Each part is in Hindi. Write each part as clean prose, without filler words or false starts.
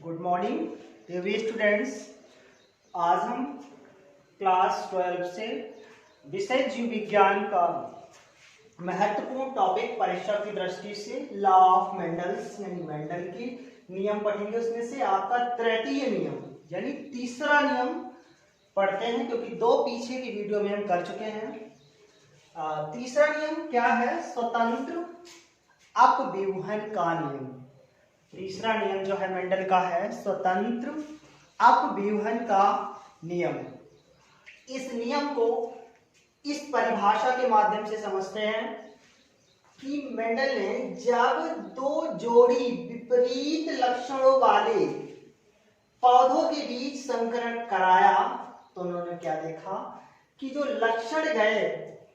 Good morning dear students. आज हम क्लास 12 से विषय जीव विज्ञान का महत्वपूर्ण टॉपिक परीक्षा की दृष्टि से लॉ ऑफ मेंडल्स यानी मेंडल की नियम पढ़ेंगे। उसमें से आपका तृतीय नियम यानी तीसरा नियम पढ़ते हैं, क्योंकि दो पीछे की वीडियो में हम कर चुके हैं। तीसरा नियम क्या है? स्वतंत्र अपव्यूहन का नियम। तीसरा नियम जो है मेंडल का है स्वतंत्र अपव्यूहन का नियम। इस नियम को इस परिभाषा के माध्यम से समझते हैं कि मेंडल ने जब दो जोड़ी विपरीत लक्षणों वाले पौधों के बीच संकरण कराया तो उन्होंने क्या देखा कि जो लक्षण गए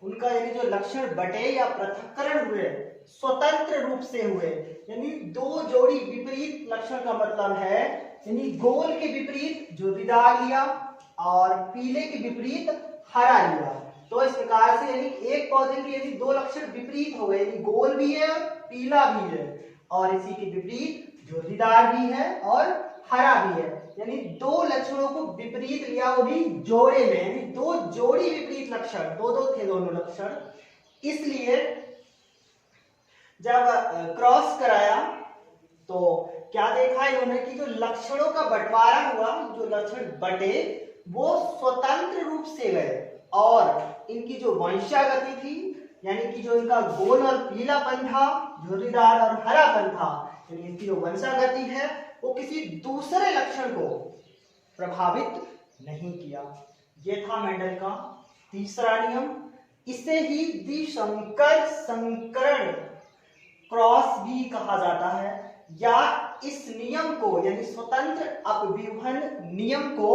उनका यानी जो लक्षण बटे या पृथक्करण हुए स्वतंत्र रूप से हुए। यानी दो जोड़ी विपरीत लक्षण का मतलब है यानी गोल के विपरीत झुर्रीदार लिया और पीले के विपरीत हरा लिया। तो इस प्रकार से यानी एक पौधे के यदि दो लक्षण विपरीत हो गए, यानी गोल भी है पीला भी है और इसी के विपरीत झुर्रीदार भी है और हरा भी है, यानी दो लक्षणों को विपरीत लिया वो भी जोड़े में, यानी दो जोड़ी विपरीत लक्षण, दो थे दोनों लक्षण। इसलिए जब क्रॉस कराया तो क्या देखा इन्होंने कि जो लक्षणों का बंटवारा हुआ, जो लक्षण बटे वो स्वतंत्र रूप से गए और इनकी जो वंशागति थी यानी कि जो इनका गोल और पीलापन था, झुर्रीदार और हरापन था, यानी इनकी जो वंशागति है वो किसी दूसरे लक्षण को प्रभावित नहीं किया। ये था मेंडल का तीसरा नियम। इसे ही द्विसंकर संकरण क्रॉस भी कहा जाता है, या इस नियम को यानी स्वतंत्र अपव्यूहन नियम को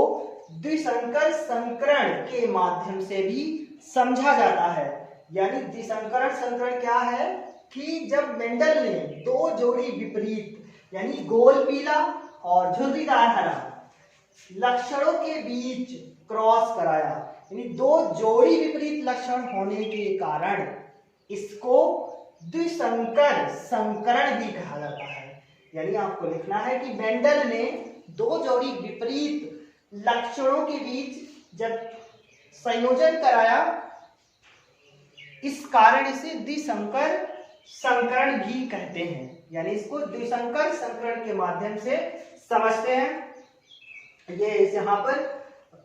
द्विसंकर संकरण के माध्यम से भी समझा जाता है। यानी द्विसंकरण संकरण क्या है कि जब मेंडल ने दो जोड़ी विपरीत यानी गोल पीला और झुर्रीदार हरा लक्षणों के बीच क्रॉस कराया, यानी दो जोड़ी विपरीत लक्षण होने के कारण इसको द्विसंकर संकरण भी कहा जाता है। यानी आपको लिखना है कि मेंडल ने दो जोड़ी विपरीत लक्षणों के बीच जब संयोजन कराया इस कारण इसे द्विसंकर संकरण भी कहते हैं। यानी इसको द्विसंकर संकरण के माध्यम से समझते हैं। ये यहाँ पर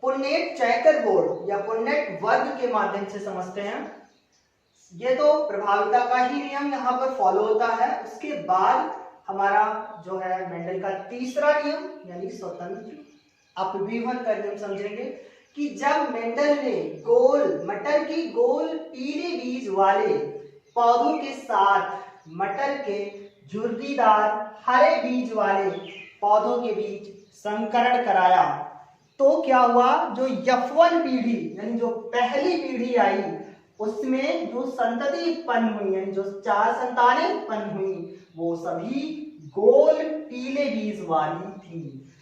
पुन्नेट चेकर बोर्ड या पुन्नेट वर्ग के माध्यम से समझते हैं। ये तो प्रभाविता का ही नियम यहाँ पर फॉलो होता है। उसके बाद हमारा जो है मेंडल का तीसरा नियम यानी स्वतंत्र अपव्यूहन का नियम समझेंगे कि जब मेंडल ने मटर की गोल पीले बीज वाले पौधों के साथ मटर के झुर्रीदार हरे बीज वाले पौधों के बीच संकरण कराया तो क्या हुआ, जो F1 पीढ़ी यानी जो पहली पीढ़ी आई उसमें जो संतति उत्पन्न हुई यानी जो 4 संतानें उत्पन्न हुई वो सभी गोल पीले बीज वाली थी।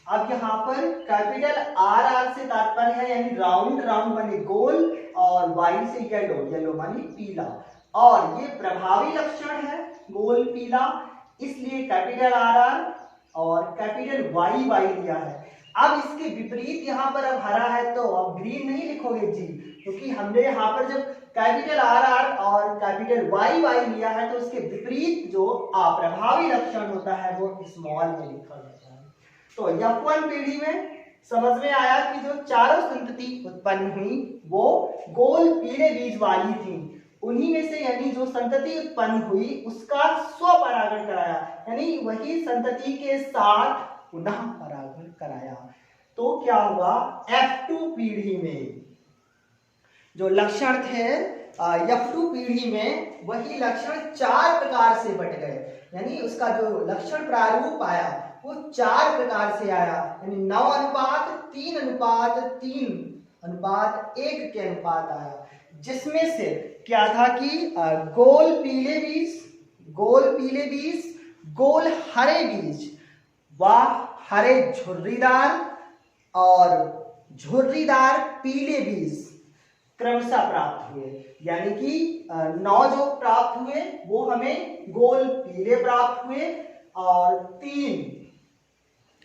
अब यहाँ पर कैपिटल R से तात्पर्य है यानी राउंड बने गोल और वाई से येलो मानी पीला, और ये प्रभावी लक्षण है गोल पीला, इसलिए कैपिटल R और कैपिटल वाई लिया है। अब इसके विपरीत यहाँ पर अब हरा है तो अब ग्रीन नहीं लिखोगे जी, क्योंकि हमने यहाँ पर जब कैपिटल R और कैपिटल वाई लिया है तो इसके विपरीत जो अप्रभावी लक्षण होता है वो स्मॉल में लिखा जाता है। तो F1 पीढ़ी में समझ में आया कि जो चारों संतति उत्पन्न हुई वो गोल पीले बीज वाली थी, उन्हीं में से यानी जो संतति उत्पन्न हुई उसका स्वपरागण कराया, यानी वही संतति के साथ पुनः परागण कराया। तो क्या हुआ, F2 पीढ़ी में जो लक्षण थे F2 पीढ़ी में वही लक्षण 4 प्रकार से बट गए, यानी उसका जो लक्षण प्रारूप आया वो 4 प्रकार से आया, यानी 9:3:3:1 के अनुपात आया, जिसमें से क्या था कि गोल पीले बीज, गोल हरे बीज व हरे झुर्रीदार और झुर्रीदार पीले बीज क्रमशः प्राप्त हुए। यानी कि 9 जो प्राप्त हुए वो हमें गोल पीले प्राप्त हुए और 3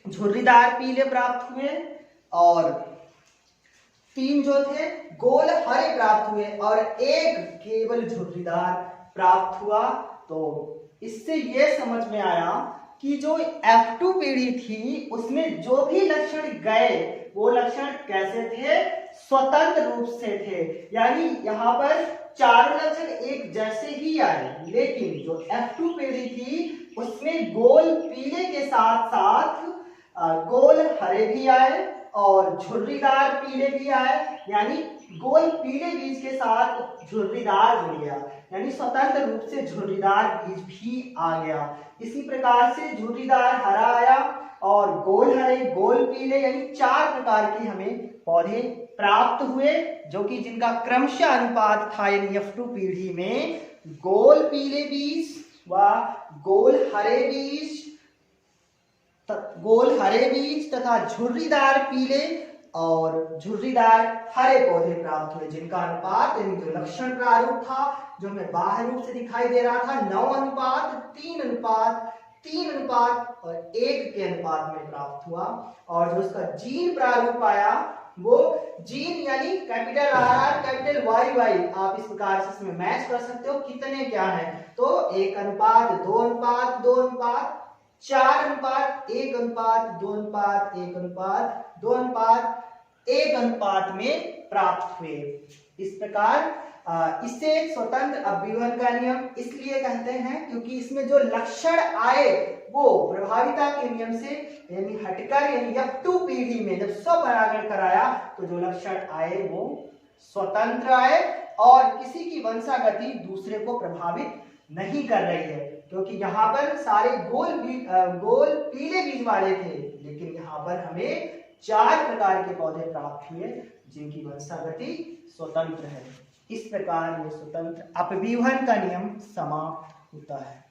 झुर्रीदार पीले प्राप्त हुए और 3 जो थे गोल हरे प्राप्त हुए और एक केवल झुर्रीदार प्राप्त हुआ। तो इससे यह समझ में आया कि जो F2 पीढ़ी थी उसमें जो भी लक्षण गए वो लक्षण कैसे थे, स्वतंत्र रूप से थे, यानी यहाँ पर चारों लक्षण एक जैसे ही आए। लेकिन जो F2 पीढ़ी थी उसमें गोल पीले के साथ साथ गोल हरे भी आए और झुर्रीदार पीले भी आए, यानी गोल पीले बीज के साथ झुर्रीदार जुड़ गया, यानी स्वतंत्र रूप से झुर्रीदार बीज भी आ गया। इसी प्रकार से झुर्रीदार हरा आया और गोल हरे गोल पीले, यानी 4 प्रकार के हमें पौधे प्राप्त हुए, जो कि जिनका क्रमशः अनुपात था यानी F2 पीढ़ी में गोल पीले बीज व गोल हरे बीज तथा झुर्रीदार पीले और झुर्रीदार हरे पौधे प्राप्त हुए, जिनका अनुपात यानी जो लक्षण प्रारूप था जो हमें बाह्य रूप से दिखाई दे रहा था 9 अनुपात 3 अनुपात 3 अनुपात और 1 के अनुपात में प्राप्त हुआ। और जो उसका जीन प्रारूप आया वो जीन यानी capital R capital Y Y, आप इस प्रकार से इसमें मैच कर सकते हो कितने क्या है, तो 1 अनुपात 2 अनुपात 2 अनुपात 4 अनुपात 1 अनुपात 2 अनुपात 1 अनुपात 2 अनुपात 1 अनुपात में प्राप्त हुए। इस प्रकार इसे स्वतंत्र अपव्यूहन का नियम इसलिए कहते हैं क्योंकि इसमें जो लक्षण आए वो प्रभाविता के नियम से यानी हटकर, यानी F2 पीढ़ी में जब स्वपरागण कराया तो जो लक्षण आए वो स्वतंत्र आए और किसी की वंशागति दूसरे को प्रभावित नहीं कर रही है, क्योंकि यहाँ पर सारे गोल पीले बीज वाले थे, लेकिन यहाँ पर हमें 4 प्रकार के पौधे प्राप्त हुए जिनकी वंशागति स्वतंत्र है। इस प्रकार ये स्वतंत्र अपव्यूहन का नियम समाप्त होता है।